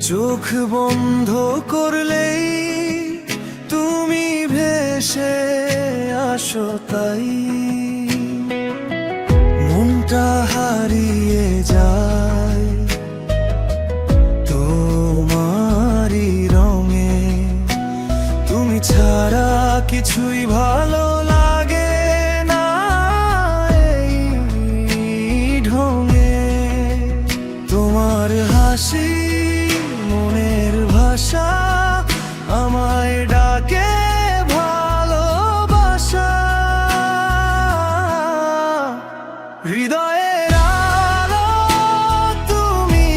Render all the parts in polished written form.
চোখ বন্ধ করলেই তুমি ভেসে আসো, তাই মনটা হারিয়ে যায় তোমারই রঙে। তুমি ছাড়া কিছুই ভালো লাগে না এই ঢঙে। তোমার হাসি মনের ভাষা, আমায় ডাকে ভালোবাসা। হৃদয়ের আলো তুমি,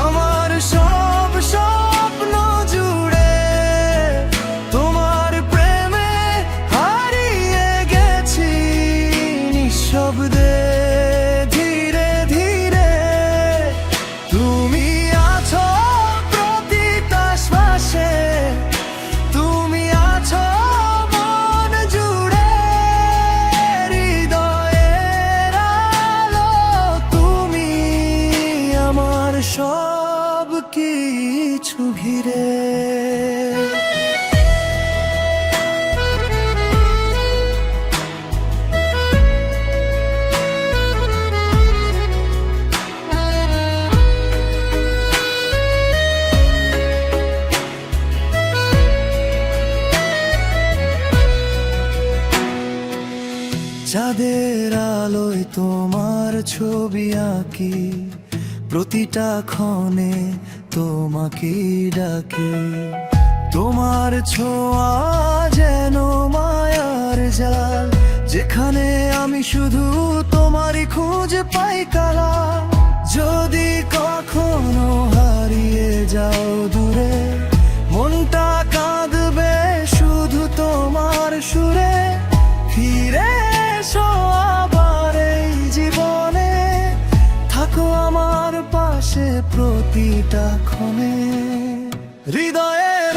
আমার সব স্বপ্ন জুড়ে। তোমার প্রেমে হারিয়ে গেছি নিঃশব্দে, ধীরে ধীরে। তুমি আছো প্রতিটা শ্বাসে, তুমি আছো মন জুড়ে। হৃদয়ের আলো তুমি, আমার সব কিছু ঘিরে। চাঁদের আলোয় তোমার ছবি আঁকি, প্রতিটা ক্ষণে তোমাকে ডাকি। তোমার ছোঁয়া যেন মায়ার জাল, যেখানে আমি শুধু তোমারই খোঁজ পাই কালা। যদি কখনো হারিয়ে যাও দূরে, মনটা কাঁদবে শুধু তোমার সুরে। ফিরে এসো আবার এই জীবনে, থাকো আমার পাশে প্রতিটা ক্ষণে। হৃদয়ের